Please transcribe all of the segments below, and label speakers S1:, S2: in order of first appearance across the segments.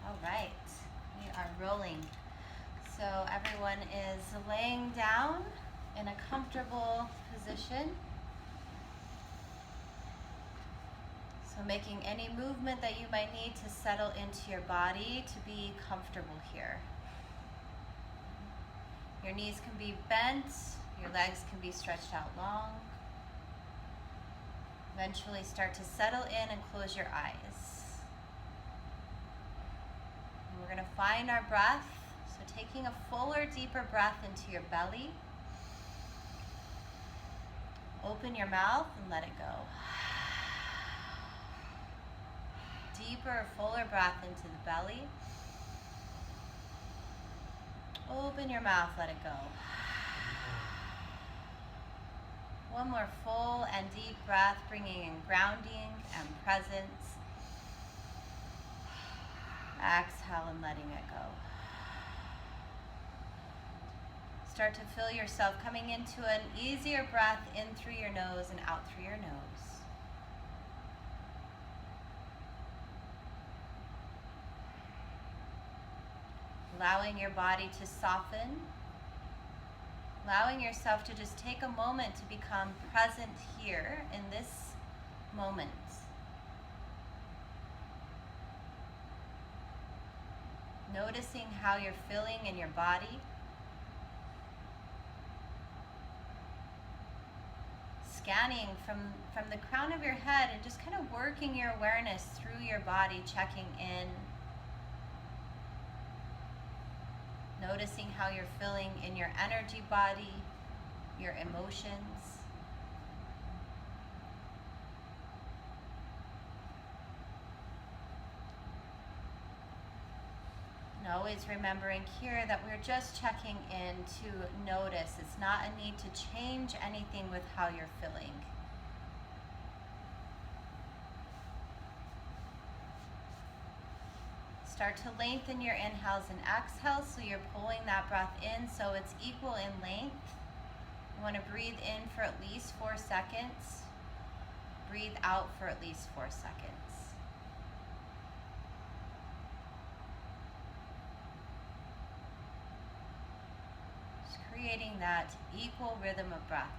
S1: All right, we are rolling. So everyone is laying down in a comfortable position. So making any movement that you might need to settle into your body to be comfortable here. Your knees can be bent, your legs can be stretched out long. Eventually start to settle in and close your eyes. And we're going to find our breath. So taking a fuller, deeper breath into your belly. Open your mouth and let it go. Deeper, fuller breath into the belly. Open your mouth, let it go. One more full and deep breath, bringing in grounding and presence. Exhale and letting it go. Start to feel yourself coming into an easier breath in through your nose and out through your nose. Allowing your body to soften. Allowing yourself to just take a moment to become present here in this moment. Noticing how you're feeling in your body. Scanning from the crown of your head and just kind of working your awareness through your body, checking in. Noticing how you're feeling in your energy body, your emotions. And always remembering here that we're just checking in to notice. It's not a need to change anything with how you're feeling. Start to lengthen your inhales and exhales so you're pulling that breath in so it's equal in length. You want to breathe in for at least 4 seconds. Breathe out for at least 4 seconds. Just creating that equal rhythm of breath.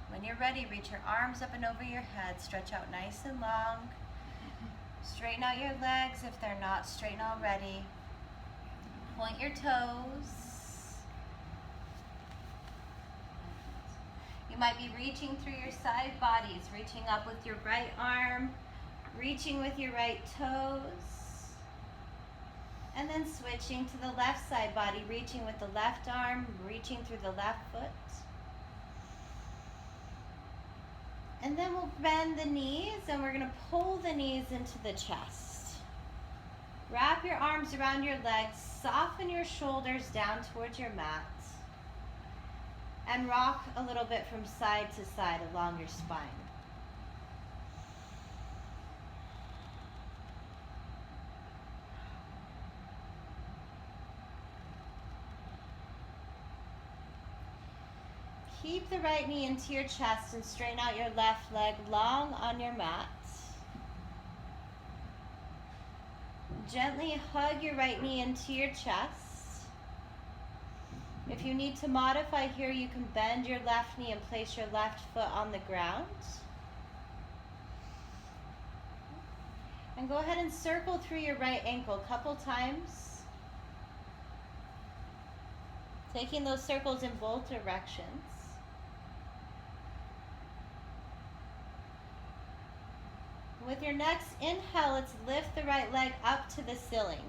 S1: When you're ready, reach your arms up and over your head. Stretch out nice and long. Straighten out your legs if they're not straightened already. Point your toes. You might be reaching through your side bodies, reaching up with your right arm, reaching with your right toes, and then switching to the left side body, reaching with the left arm, reaching through the left foot. And then we'll bend the knees and we're going to pull the knees into the chest. Wrap your arms around your legs, soften your shoulders down towards your mat, and rock a little bit from side to side along your spine. Keep the right knee into your chest and straighten out your left leg long on your mat. Gently hug your right knee into your chest. If you need to modify here, you can bend your left knee and place your left foot on the ground. And go ahead and circle through your right ankle a couple times. Taking those circles in both directions. With your next inhale, let's lift the right leg up to the ceiling.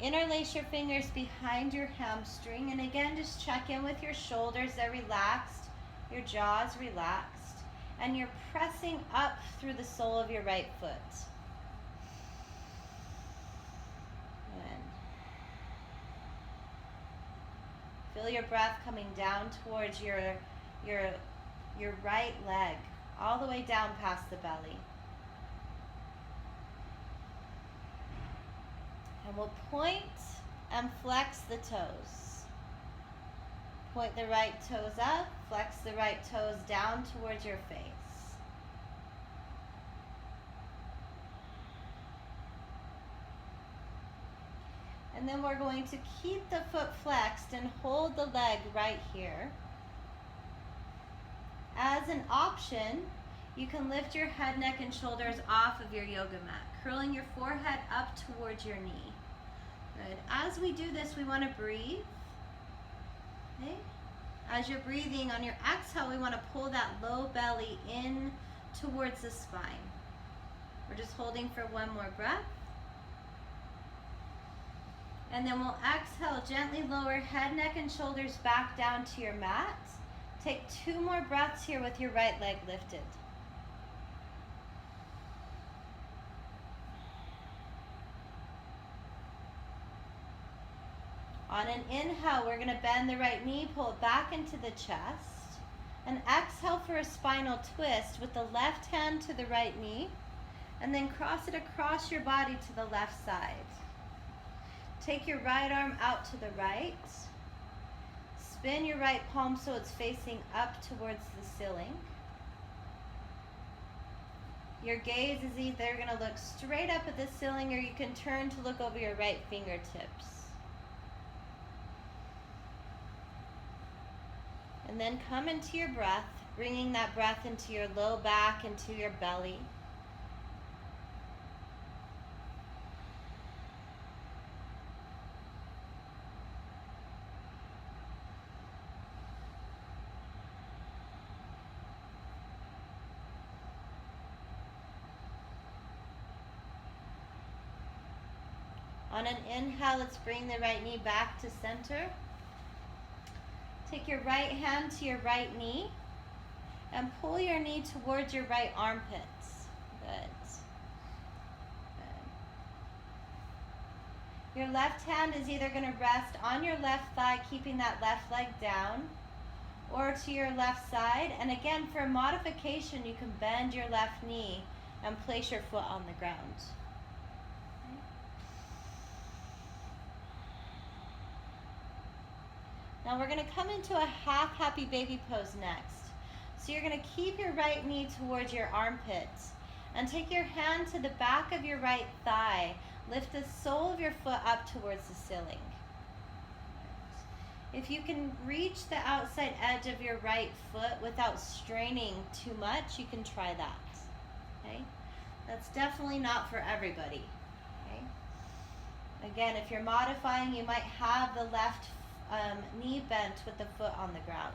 S1: Interlace your fingers behind your hamstring, and again, just check in with your shoulders. They're relaxed, your jaw's relaxed, and you're pressing up through the sole of your right foot. And feel your breath coming down towards your right leg, all the way down past the belly. And we'll point and flex the toes. Point the right toes up, flex the right toes down towards your face. And then we're going to keep the foot flexed and hold the leg right here. As an option, you can lift your head, neck, and shoulders off of your yoga mat, curling your forehead up towards your knee. Good. As we do this, we want to breathe. Okay? As you're breathing, on your exhale, we want to pull that low belly in towards the spine. We're just holding for one more breath. And then we'll exhale, gently lower head, neck, and shoulders back down to your mat. Take 2 more breaths here with your right leg lifted. On an inhale, we're going to bend the right knee, pull it back into the chest. And exhale for a spinal twist with the left hand to the right knee. And then cross it across your body to the left side. Take your right arm out to the right. Spin your right palm so it's facing up towards the ceiling. Your gaze is either going to look straight up at the ceiling or you can turn to look over your right fingertips. And then come into your breath, bringing that breath into your low back, into your belly. On an inhale, let's bring the right knee back to center. Take your right hand to your right knee and pull your knee towards your right armpits. Good. Good. Your left hand is either going to rest on your left thigh, keeping that left leg down, or to your left side. And again, for a modification, you can bend your left knee and place your foot on the ground. Now we're going to come into a half happy baby pose next. So you're going to keep your right knee towards your armpits and take your hand to the back of your right thigh. Lift the sole of your foot up towards the ceiling. If you can reach the outside edge of your right foot without straining too much, you can try that. Okay? That's definitely not for everybody. Okay? Again, if you're modifying, you might have the left knee bent with the foot on the ground.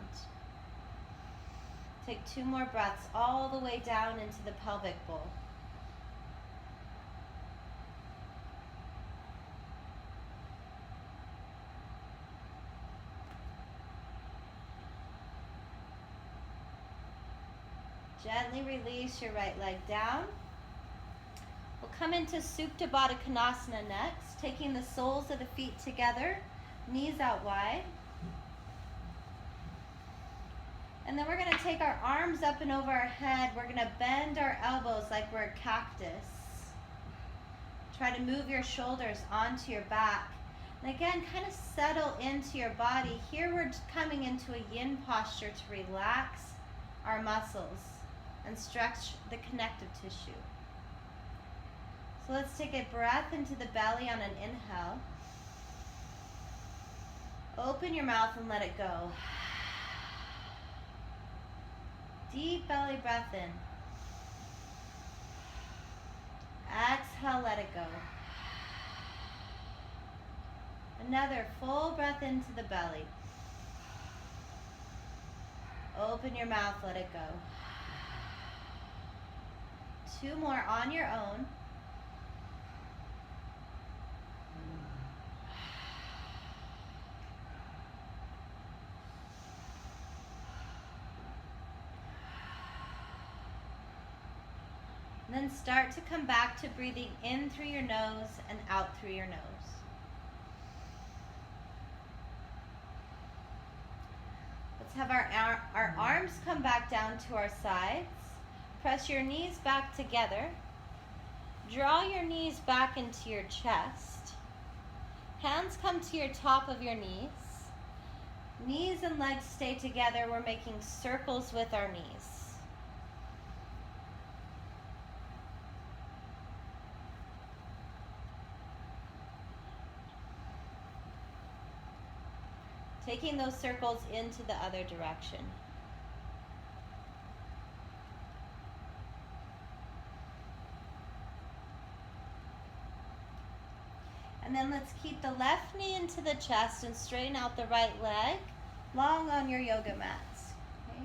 S1: Take 2 more breaths all the way down into the pelvic bowl. Gently release your right leg down. We'll come into Supta Baddha Konasana next, taking the soles of the feet together, knees out wide. And then we're going to take our arms up and over our head. We're going to bend our elbows like we're a cactus. Try to move your shoulders onto your back. And again, kind of settle into your body. Here we're coming into a yin posture to relax our muscles and stretch the connective tissue. So let's take a breath into the belly on an inhale. Open your mouth and let it go. Deep belly breath in. Exhale, let it go. Another full breath into the belly. Open your mouth, let it go. 2 more on your own. Then start to come back to breathing in through your nose and out through your nose. Let's have our arms come back down to our sides. Press your knees back together. Draw your knees back into your chest. Hands come to your top of your knees. Knees and legs stay together. We're making circles with our knees. Taking those circles into the other direction. And then let's keep the left knee into the chest and straighten out the right leg long on your yoga mats. Okay?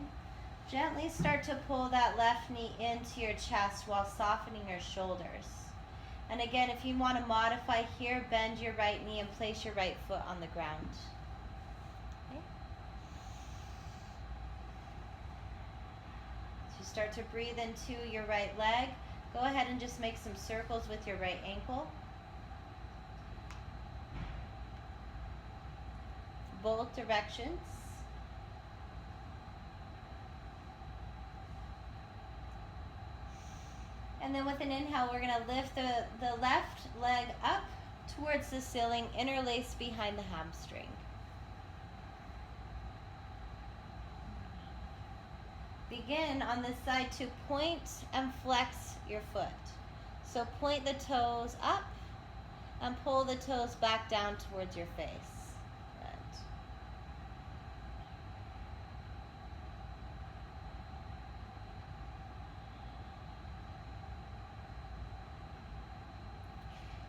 S1: Gently start to pull that left knee into your chest while softening your shoulders. And again, if you want to modify here, bend your right knee and place your right foot on the ground. Okay? So start to breathe into your right leg. Go ahead and just make some circles with your right ankle. Both directions. And then with an inhale, we're going to lift the left leg up towards the ceiling, interlace behind the hamstring. Begin on this side to point and flex your foot. So point the toes up and pull the toes back down towards your face.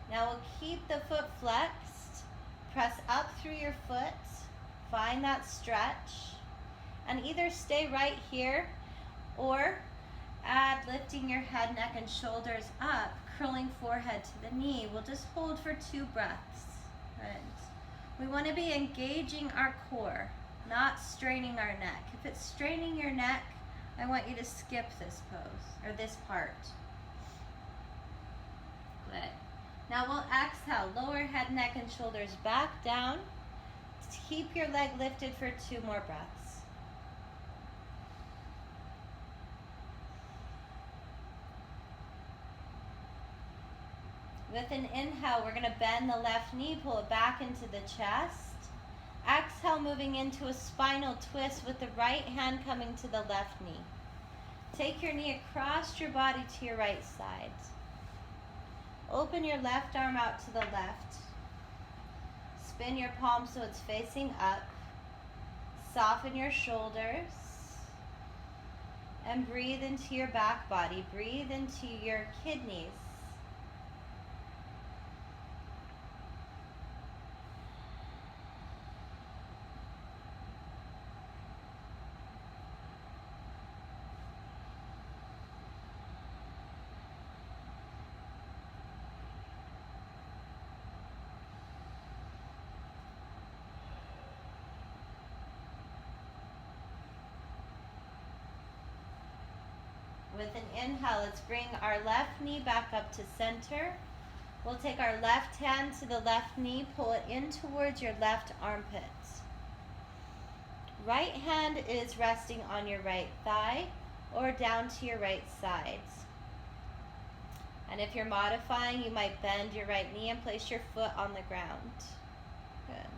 S1: Now we'll keep the foot flexed, press up through your foot, find that stretch, and either stay right here or add lifting your head, neck, and shoulders up, curling forehead to the knee. We'll just hold for 2 breaths. Good. We want to be engaging our core, not straining our neck. If it's straining your neck, I want you to skip this pose, or this part. Good. Now we'll exhale, lower head, neck, and shoulders back down. Keep your leg lifted for 2 more breaths. With an inhale, we're going to bend the left knee, pull it back into the chest. Exhale, moving into a spinal twist with the right hand coming to the left knee. Take your knee across your body to your right side. Open your left arm out to the left. Spin your palm so it's facing up. Soften your shoulders. And breathe into your back body. Breathe into your kidneys. With an inhale, let's bring our left knee back up to center. We'll take our left hand to the left knee, pull it in towards your left armpit. Right hand is resting on your right thigh or down to your right side. And if you're modifying, you might bend your right knee and place your foot on the ground. Good.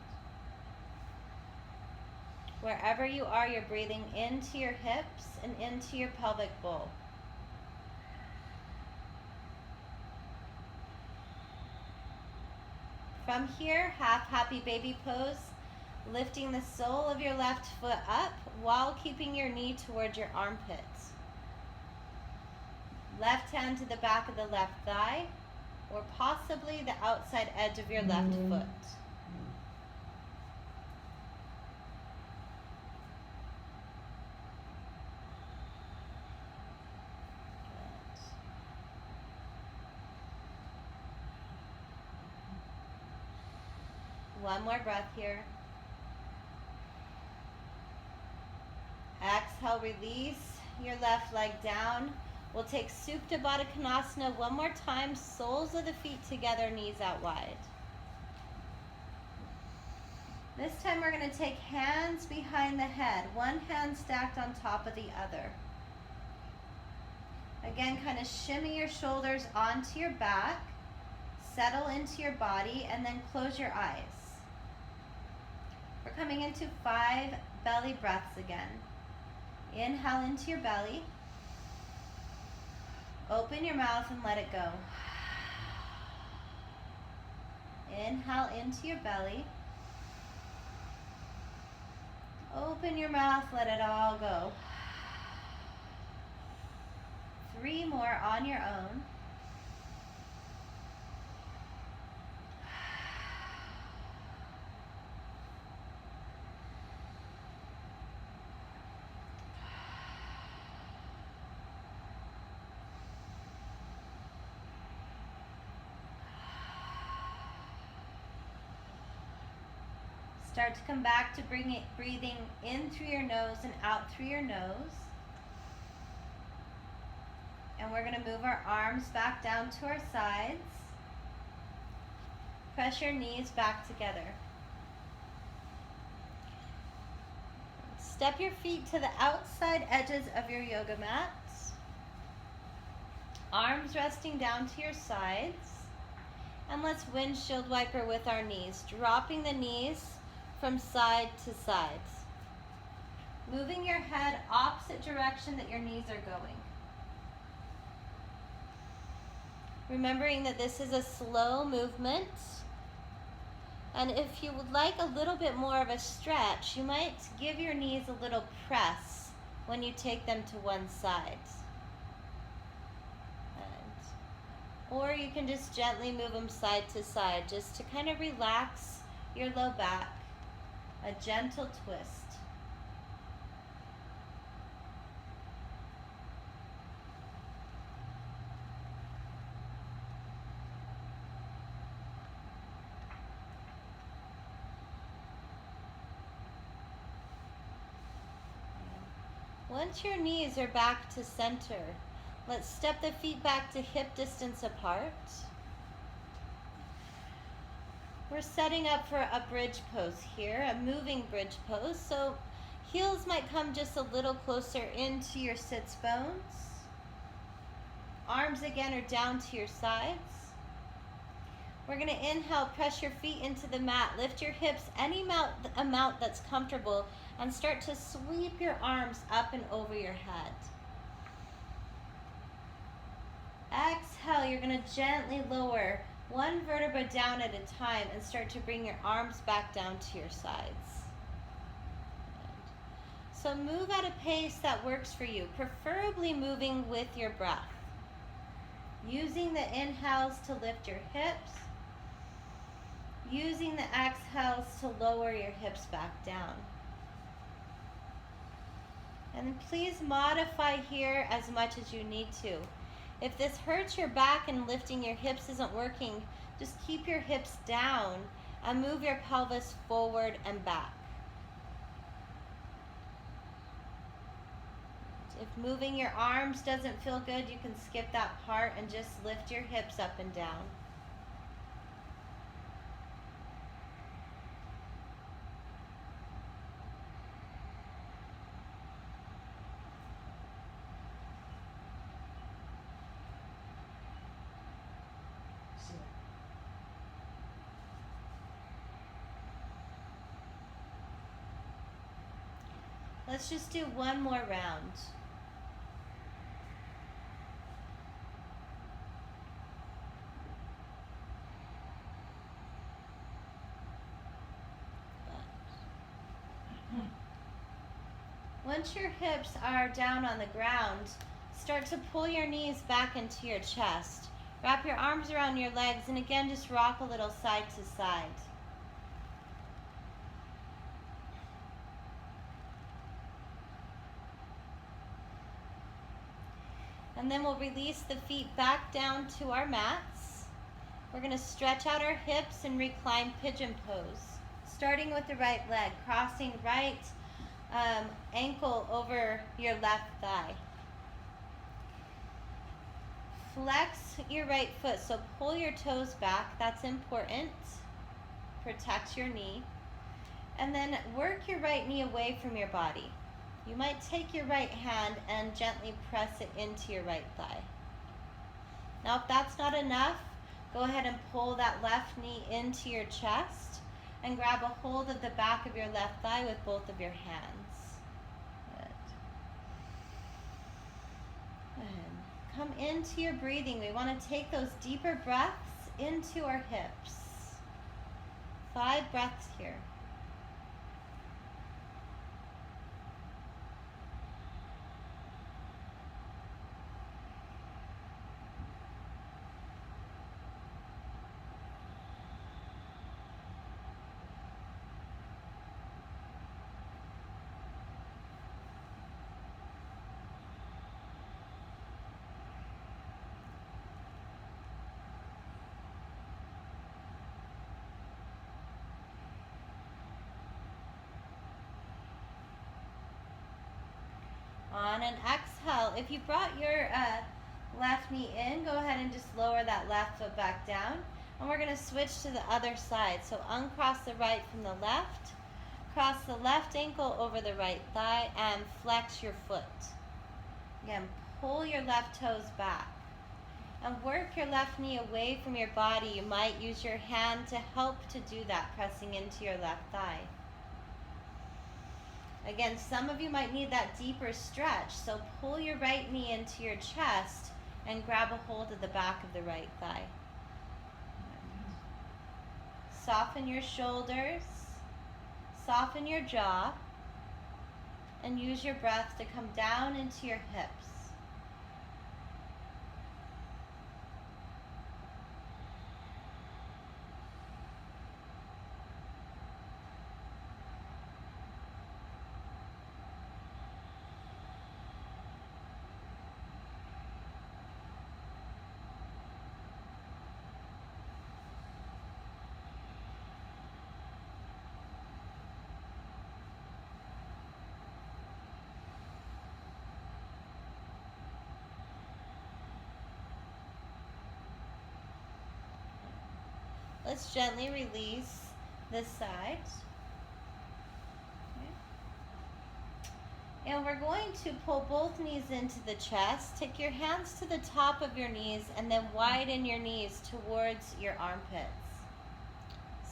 S1: Wherever you are, you're breathing into your hips and into your pelvic bowl. From here, half happy baby pose, lifting the sole of your left foot up while keeping your knee towards your armpits. Left hand to the back of the left thigh, or possibly the outside edge of your left foot. One more breath here. Exhale, release your left leg down. We'll take Supta Baddha Konasana one more time. Soles of the feet together, knees out wide. This time we're going to take hands behind the head. One hand stacked on top of the other. Again, kind of shimmy your shoulders onto your back. Settle into your body and then close your eyes. We're coming into 5 belly breaths again. Inhale into your belly. Open your mouth and let it go. Inhale into your belly. Open your mouth, let it all go. 3 more on your own. Start to come back to breathing in through your nose and out through your nose. And we're going to move our arms back down to our sides. Press your knees back together. Step your feet to the outside edges of your yoga mat. Arms resting down to your sides. And let's windshield wiper with our knees, dropping the knees from side to side. Moving your head opposite direction that your knees are going. Remembering that this is a slow movement. And if you would like a little bit more of a stretch, you might give your knees a little press when you take them to one side. Or you can just gently move them side to side just to kind of relax your low back. A gentle twist. Once your knees are back to center, let's step the feet back to hip distance apart. We're setting up for a bridge pose here, a moving bridge pose. So heels might come just a little closer into your sits bones. Arms again are down to your sides. We're going to inhale, press your feet into the mat, lift your hips any amount that's comfortable, and start to sweep your arms up and over your head. Exhale, you're going to gently lower one vertebra down at a time and start to bring your arms back down to your sides. So move at a pace that works for you, preferably moving with your breath. Using the inhales to lift your hips, using the exhales to lower your hips back down. And then please modify here as much as you need to. If this hurts your back and lifting your hips isn't working, just keep your hips down and move your pelvis forward and back. If moving your arms doesn't feel good, you can skip that part and just lift your hips up and down. Let's just do one more round. Once your hips are down on the ground, start to pull your knees back into your chest. Wrap your arms around your legs and again just rock a little side to side. And then we'll release the feet back down to our mats. We're going to stretch out our hips and recline pigeon pose. Starting with the right leg, crossing right ankle over your left thigh. Flex your right foot, so pull your toes back. That's important. Protect your knee. And then work your right knee away from your body. You might take your right hand and gently press it into your right thigh. Now, if that's not enough, go ahead and pull that left knee into your chest And grab a hold of the back of your left thigh with both of your hands. Good. Good. Come into your breathing. We want to take those deeper breaths into our hips. 5 breaths here. On an exhale, if you brought your left knee in, go ahead and just lower that left foot back down. And we're going to switch to the other side. So uncross the right from the left, cross the left ankle over the right thigh, and flex your foot. Again, pull your left toes back. And work your left knee away from your body. You might use your hand to help to do that, pressing into your left thigh. Again, some of you might need that deeper stretch, so pull your right knee into your chest and grab a hold of the back of the right thigh. Soften your shoulders, soften your jaw, and use your breath to come down into your hips. Let's gently release this side. Okay. And we're going to pull both knees into the chest. Take your hands to the top of your knees and then widen your knees towards your armpits.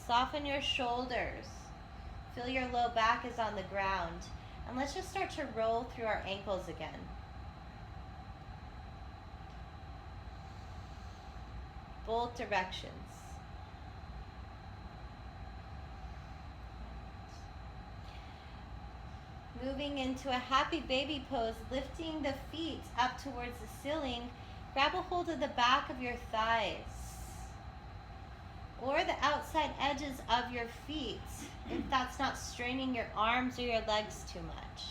S1: Soften your shoulders. Feel your low back is on the ground. And let's just start to roll through our ankles again. Both directions. Moving into a happy baby pose, lifting the feet up towards the ceiling. Grab a hold of the back of your thighs or the outside edges of your feet if that's not straining your arms or your legs too much.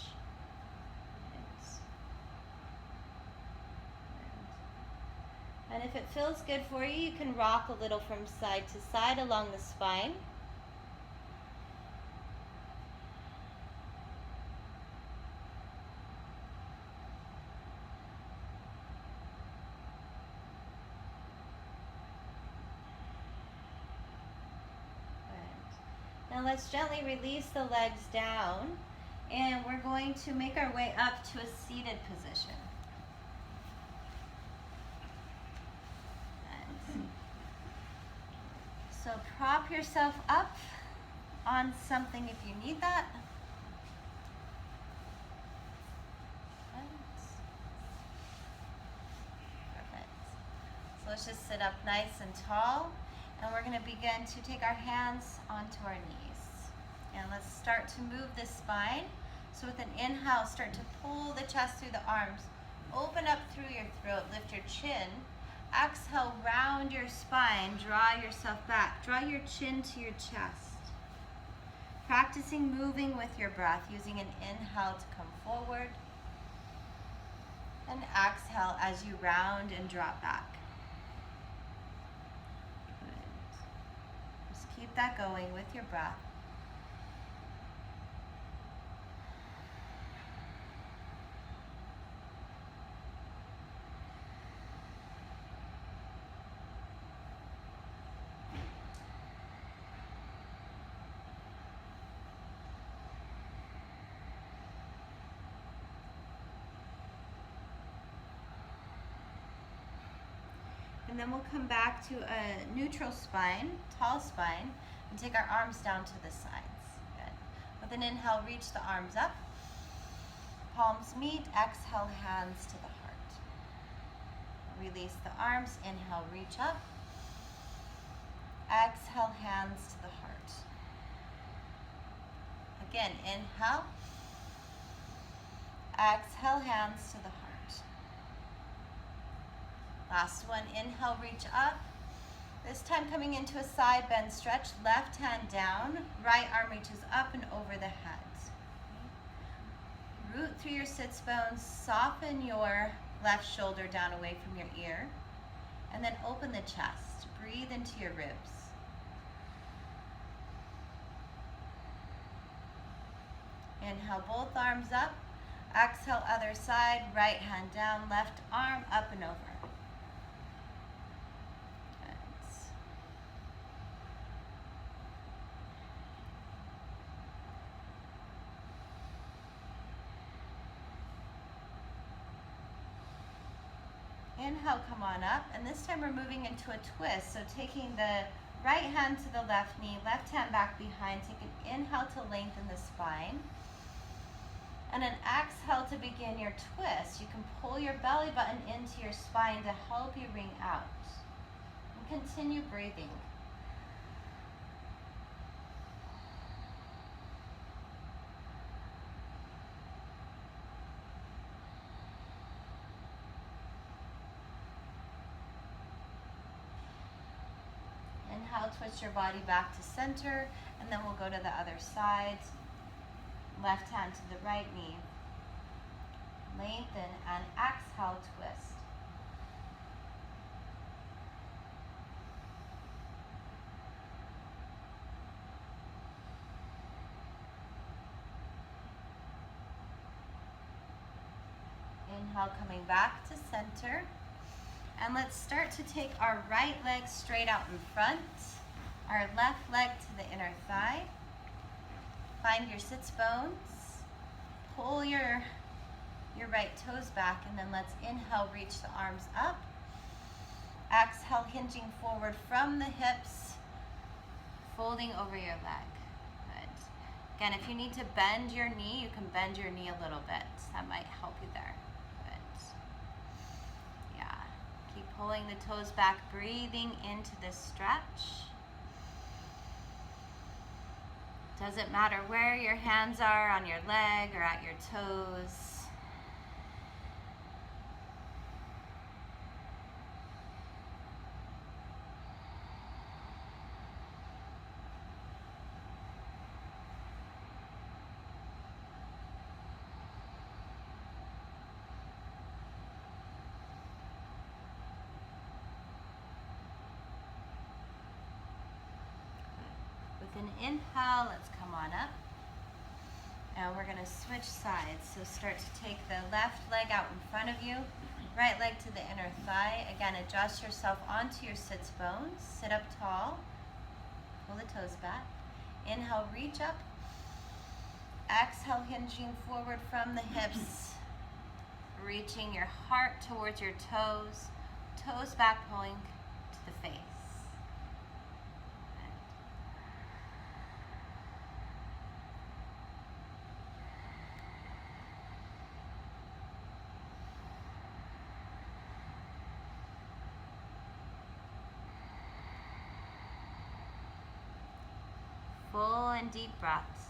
S1: And if it feels good for you, you can rock a little from side to side along the spine. Now let's gently release the legs down, and we're going to make our way up to a seated position. So prop yourself up on something if you need that. Perfect. So let's just sit up nice and tall, and we're going to begin to take our hands onto our knees. And let's start to move the spine. So with an inhale, start to pull the chest through the arms. Open up through your throat, lift your chin. Exhale, round your spine, draw yourself back. Draw your chin to your chest. Practicing moving with your breath, using an inhale to come forward. And exhale as you round and drop back. Good. Just keep that going with your breath. And then we'll come back to a neutral spine, tall spine. And take our arms down to the sides. Good. With an inhale, reach the arms up. Palms meet. Exhale, hands to the heart. Release the arms. Inhale, reach up. Exhale, hands to the heart. Again, inhale. Exhale, hands to the heart. Last one, inhale, reach up. This time coming into a side bend stretch, left hand down, right arm reaches up and over the head. Root through your sits bones, soften your left shoulder down away from your ear, and then open the chest. Breathe into your ribs. Inhale, both arms up. Exhale, other side, right hand down, left arm up and over. Inhale, come on up, and this time we're moving into a twist. So taking the right hand to the left knee, left hand back behind. Take an inhale to lengthen the spine. And an exhale to begin your twist. You can pull your belly button into your spine to help you ring out. And continue breathing. Inhale, twist your body back to center, and then we'll go to the other side. Left hand to the right knee. Lengthen and exhale, twist. Inhale, coming back to center. And let's start to take our right leg straight out in front, our left leg to the inner thigh. Find your sits bones. Pull your right toes back, and then let's inhale, reach the arms up. Exhale, hinging forward from the hips, folding over your leg. Good. Again, if you need to bend your knee, you can bend your knee a little bit. That might help you there. Good. Yeah. Keep pulling the toes back, breathing into this stretch. Doesn't matter where your hands are, on your leg or at your toes. With an inhale, let's come on up. And we're gonna switch sides. So start to take the left leg out in front of you, right leg to the inner thigh. Again, adjust yourself onto your sits bones. Sit up tall, pull the toes back. Inhale, reach up. Exhale, hinging forward from the hips, reaching your heart towards your toes, toes back, pulling to the face. Full and deep breaths.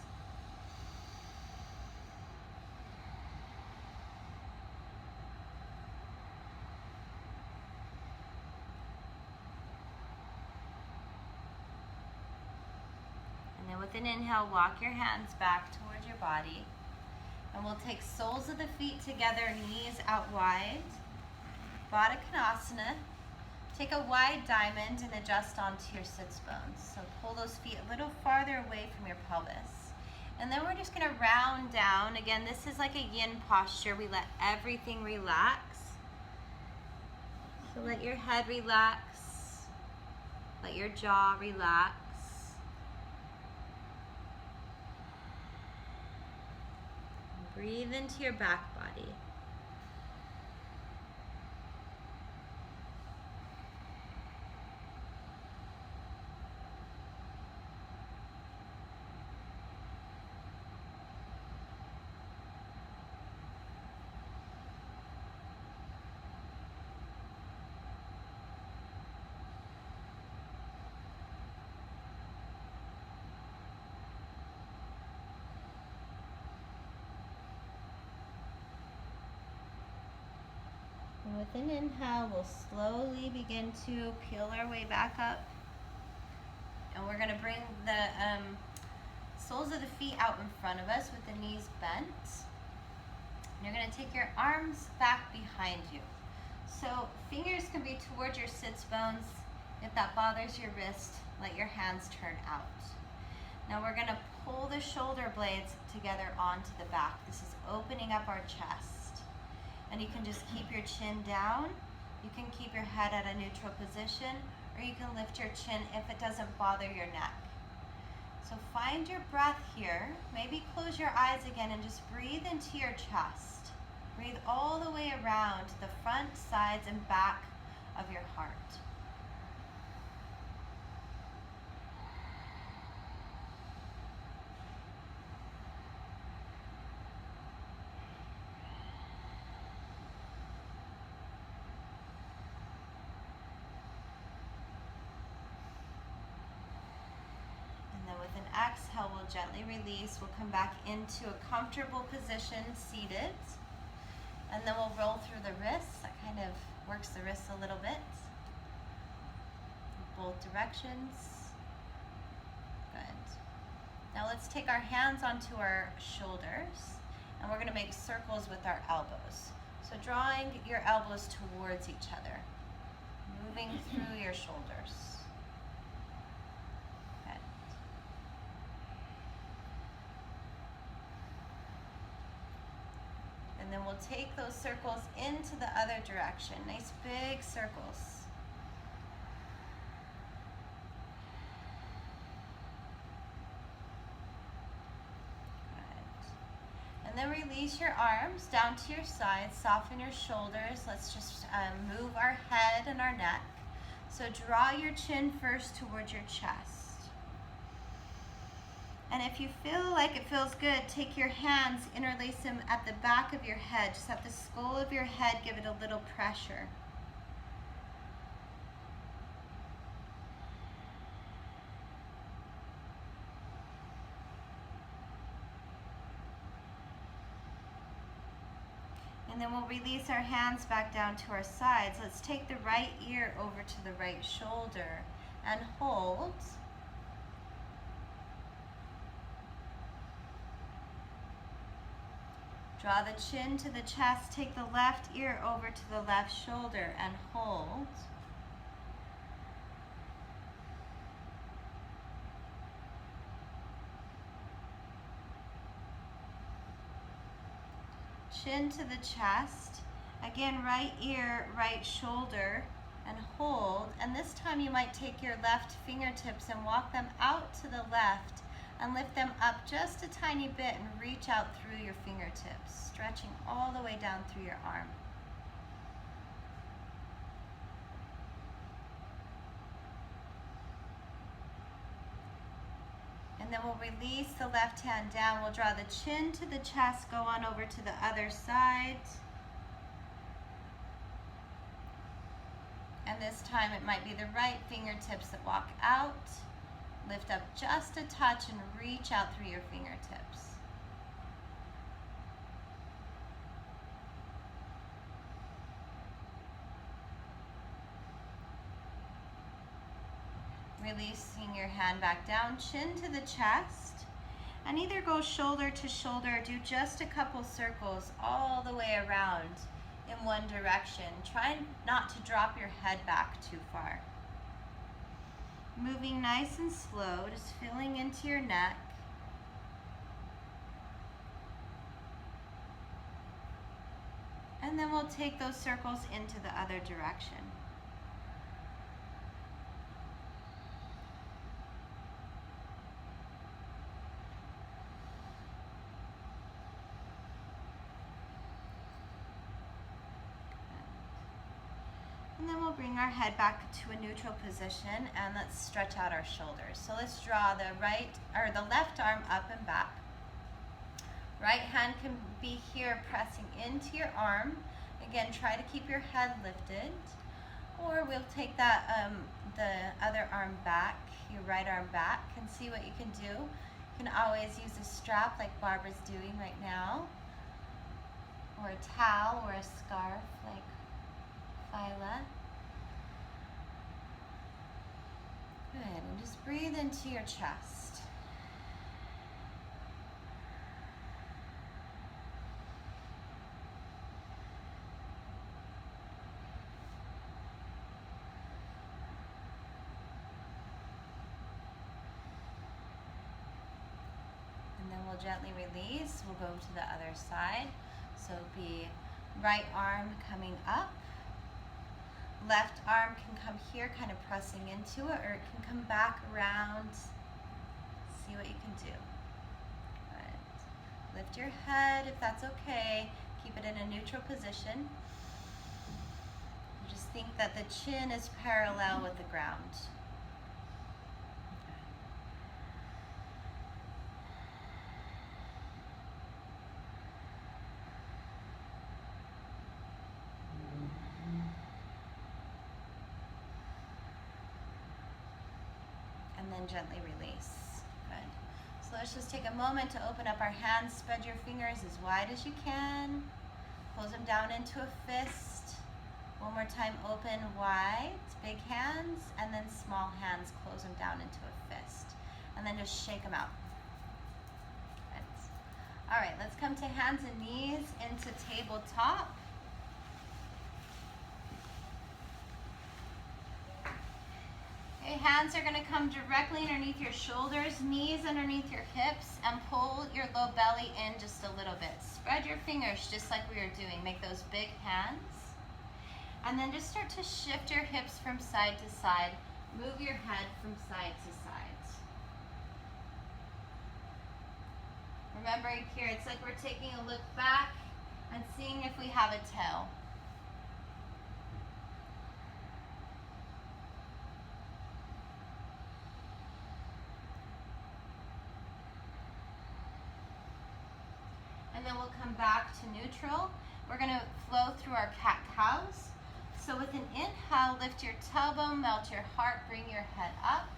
S1: And then with an inhale, walk your hands back towards your body. And we'll take soles of the feet together, knees out wide. Baddha Konasana. Take a wide diamond and adjust onto your sits bones. So pull those feet a little farther away from your pelvis. And then we're just gonna round down. Again, this is like a yin posture. We let everything relax. So let your head relax. Let your jaw relax. Breathe into your back body. With an inhale, we'll slowly begin to peel our way back up. And we're going to bring the soles of the feet out in front of us with the knees bent. And you're going to take your arms back behind you. So fingers can be towards your sits bones. If that bothers your wrist, let your hands turn out. Now we're going to pull the shoulder blades together onto the back. This is opening up our chest. And you can just keep your chin down. You can keep your head at a neutral position, or you can lift your chin if it doesn't bother your neck. So find your breath here. Maybe close your eyes again and just breathe into your chest. Breathe all the way around the front, sides, and back of your heart. With an exhale, we'll gently release. We'll come back into a comfortable position, seated. And then we'll roll through the wrists. That kind of works the wrists a little bit. Both directions. Good. Now let's take our hands onto our shoulders. And we're going to make circles with our elbows. So drawing your elbows towards each other. Moving through your shoulders. And then we'll take those circles into the other direction. Nice big circles. Good. And then release your arms down to your sides. Soften your shoulders. Let's just move our head and our neck. So draw your chin first towards your chest. And if you feel like it feels good, take your hands, interlace them at the back of your head. Just at the skull of your head, give it a little pressure. And then we'll release our hands back down to our sides. Let's take the right ear over to the right shoulder and hold. Draw the chin to the chest, take the left ear over to the left shoulder and hold. Chin to the chest. Again, right ear, right shoulder and hold. And this time you might take your left fingertips and walk them out to the left and lift them up just a tiny bit and reach out through your fingertips, stretching all the way down through your arm. And then we'll release the left hand down. We'll draw the chin to the chest, go on over to the other side. And this time it might be the right fingertips that walk out. Lift up just a touch and reach out through your fingertips. Releasing your hand back down, chin to the chest, and either go shoulder to shoulder or do just a couple circles all the way around in one direction. Try not to drop your head back too far. Moving nice and slow, just feeling into your neck. And then we'll take those circles into the other direction. And then we'll bring our head back to a neutral position and let's stretch out our shoulders. So let's draw the left arm up and back. Right hand can be here pressing into your arm. Again, try to keep your head lifted. Or we'll take that the other arm back, your right arm back, and see what you can do. You can always use a strap like Barbara's doing right now, or a towel or a scarf like Phyla. Good, and just breathe into your chest. And then we'll gently release. We'll go to the other side. So be right arm coming up. Left arm can come here, kind of pressing into it, or it can come back around. See what you can do. Good. Lift your head if that's okay. Keep it in a neutral position. Just think that the chin is parallel with the ground. And then gently release. Good. So let's just take a moment to open up our hands. Spread your fingers as wide as you can. Close them down into a fist. One more time, open wide, big hands, and then small hands, close them down into a fist. And then just shake them out. Good. All right, let's come to hands and knees into tabletop. Okay, hands are gonna come directly underneath your shoulders, knees underneath your hips, and pull your low belly in just a little bit. Spread your fingers just like we were doing. Make those big hands. And then just start to shift your hips from side to side. Move your head from side to side. Remembering here, it's like we're taking a look back and seeing if we have a tail. And then we'll come back to neutral. We're gonna flow through our cat-cows. So with an inhale, lift your tailbone, melt your heart, bring your head up.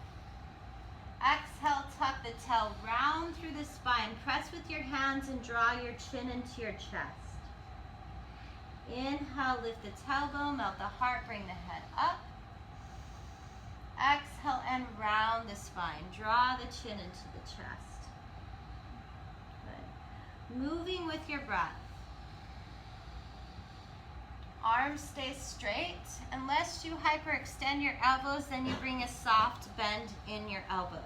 S1: Exhale, tuck the tail round through the spine. Press with your hands and draw your chin into your chest. Inhale, lift the tailbone, melt the heart, bring the head up. Exhale and round the spine. Draw the chin into the chest. Good. Moving with your breath. Arms stay straight. Unless you hyperextend your elbows, then you bring a soft bend in your elbows.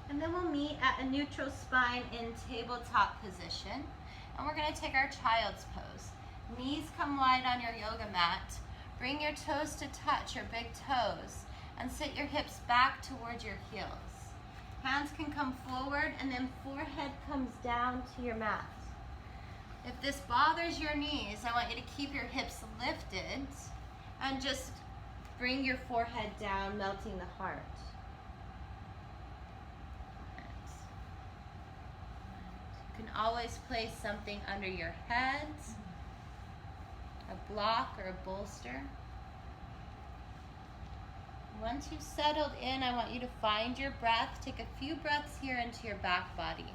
S1: And then we'll meet at a neutral spine in tabletop position. And we're gonna take our child's pose. Knees come wide on your yoga mat. Bring your toes to touch your big toes and sit your hips back towards your heels. Hands can come forward and then forehead comes down to your mat. If this bothers your knees, I want you to keep your hips lifted and just bring your forehead down, melting the heart. You can always place something under your head, a block or a bolster. Once you've settled in, I want you to find your breath. Take a few breaths here into your back body.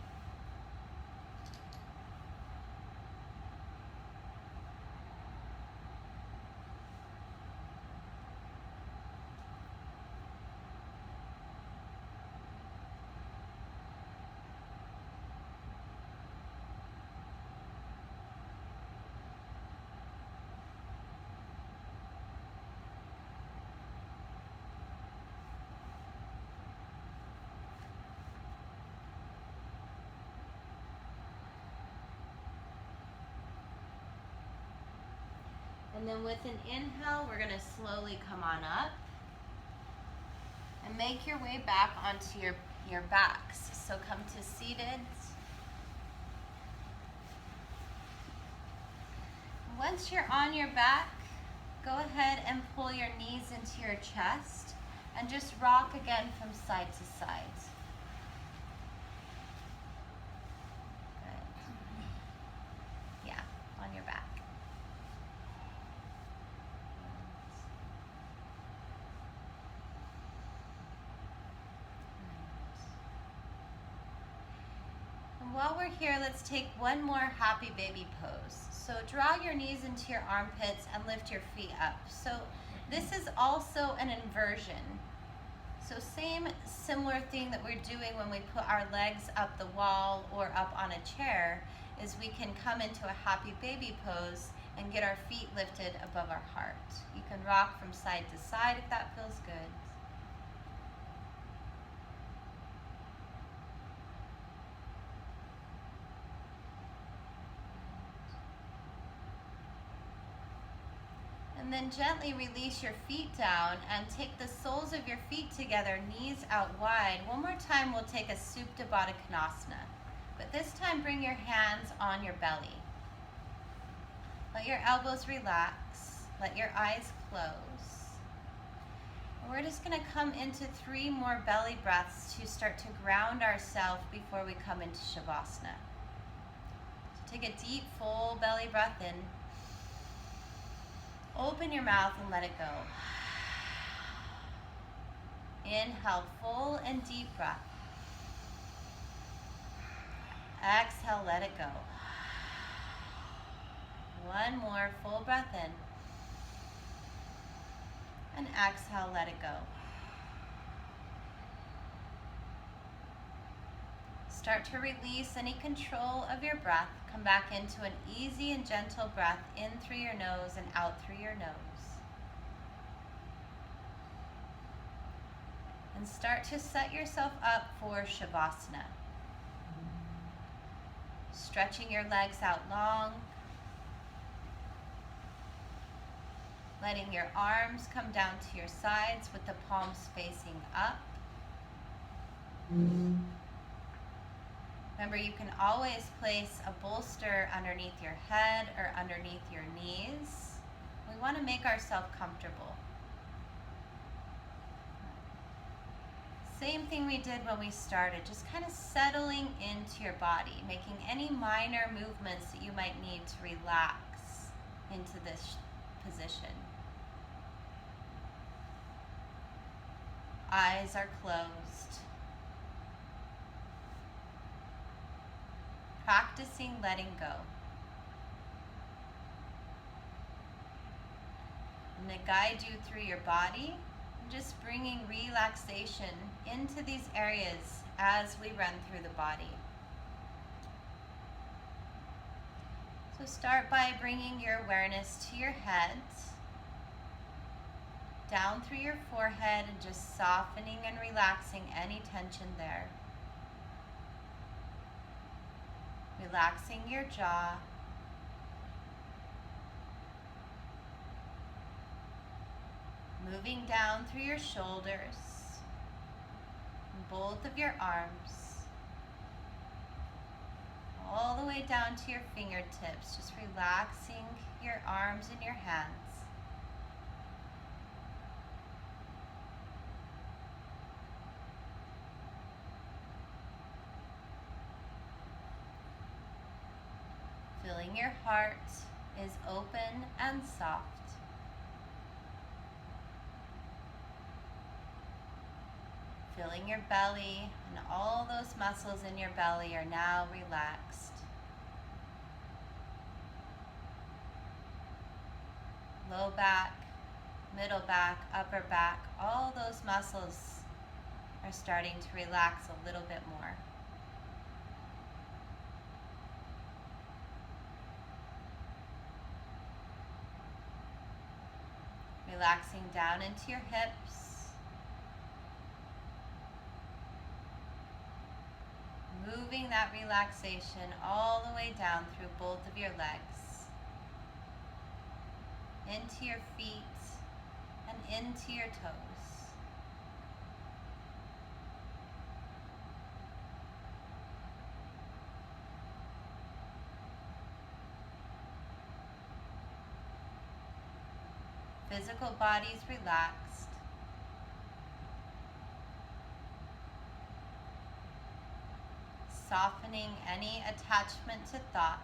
S1: And then with an inhale, we're gonna slowly come on up and make your way back onto your backs. So come to seated. Once you're on your back, go ahead and pull your knees into your chest and just rock again from side to side. While we're here, let's take one more happy baby pose. So draw your knees into your armpits and lift your feet up. So this is also an inversion. So same similar thing that we're doing when we put our legs up the wall or up on a chair is we can come into a happy baby pose and get our feet lifted above our heart. You can rock from side to side if that feels good. And then gently release your feet down and take the soles of your feet together, knees out wide. One more time, we'll take a Supta Baddha Konasana. But this time, bring your hands on your belly. Let your elbows relax. Let your eyes close. And we're just going to come into 3 more belly breaths to start to ground ourselves before we come into Shavasana. So take a deep, full belly breath in. Open your mouth and let it go. Inhale, full and deep breath. Exhale, let it go. One more full breath in. And exhale, let it go. Start to release any control of your breath. Come back into an easy and gentle breath in through your nose and out through your nose. And start to set yourself up for Shavasana. Stretching your legs out long. Letting your arms come down to your sides with the palms facing up. Remember, you can always place a bolster underneath your head or underneath your knees. We want to make ourselves comfortable. Same thing we did when we started, just kind of settling into your body, making any minor movements that you might need to relax into this position. Eyes are closed. Practicing letting go. I'm going to guide you through your body, just bringing relaxation into these areas as we run through the body. So start by bringing your awareness to your head, down through your forehead, and just softening and relaxing any tension there. Relaxing your jaw. Moving down through your shoulders, and both of your arms, all the way down to your fingertips, just relaxing your arms and your hands. Feeling your heart is open and soft. Feeling your belly, and all those muscles in your belly are now relaxed. Low back, middle back, upper back, all those muscles are starting to relax a little bit more. Relaxing down into your hips. Moving that relaxation all the way down through both of your legs, into your feet and into your toes. Physical body's relaxed. Softening any attachment to thought.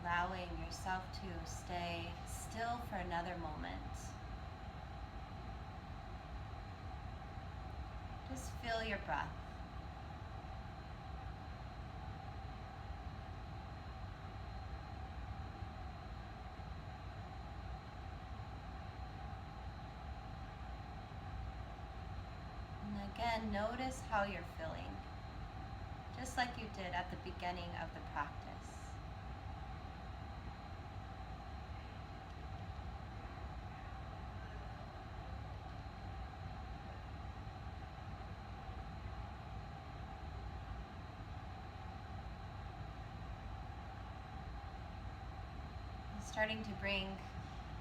S1: allowing yourself to stay still for another moment. Just feel your breath. And again, notice how you're feeling, just like you did at the beginning of the practice. Starting to bring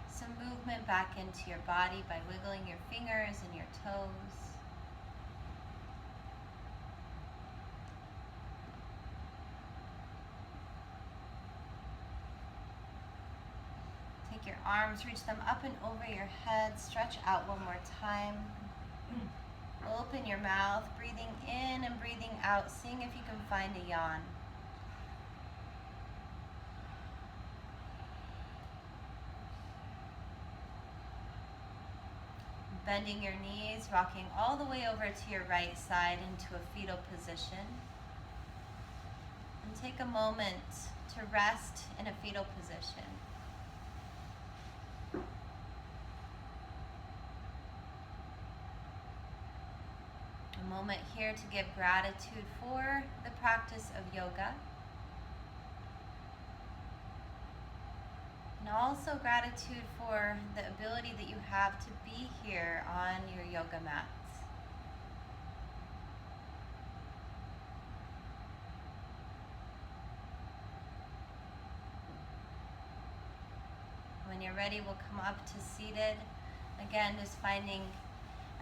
S1: some movement back into your body by wiggling your fingers and your toes. Take your arms, reach them up and over your head, stretch out one more time. Open your mouth, breathing in and breathing out, seeing if you can find a yawn. Bending your knees, rocking all the way over to your right side into a fetal position. And take a moment to rest in a fetal position. A moment here to give gratitude for the practice of yoga. And also gratitude for the ability that you have to be here on your yoga mats. When you're ready, we'll come up to seated. Again, just finding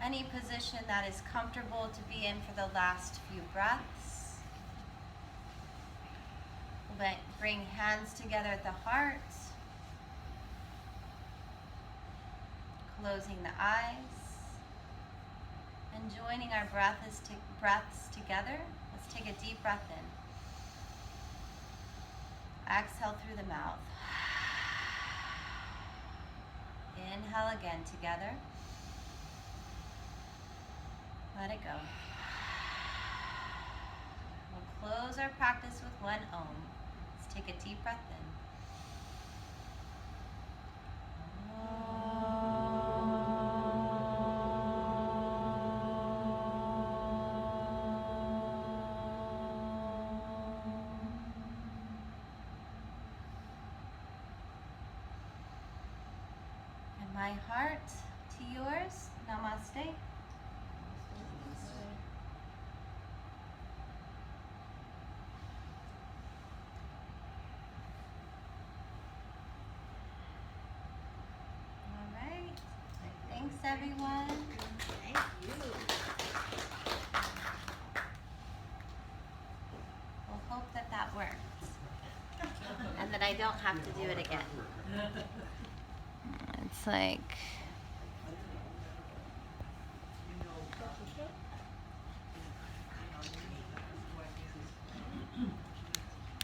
S1: any position that is comfortable to be in for the last few breaths. We'll bring hands together at the heart. Closing the eyes and joining our breaths together. Let's take a deep breath in. Exhale through the mouth. Inhale again together. Let it go. We'll close our practice with one Om. Let's take a deep breath in. My heart to yours. Namaste. All right. Thanks, everyone.
S2: Thank you.
S1: We'll hope that that worked. And that I don't have to do it again. It's like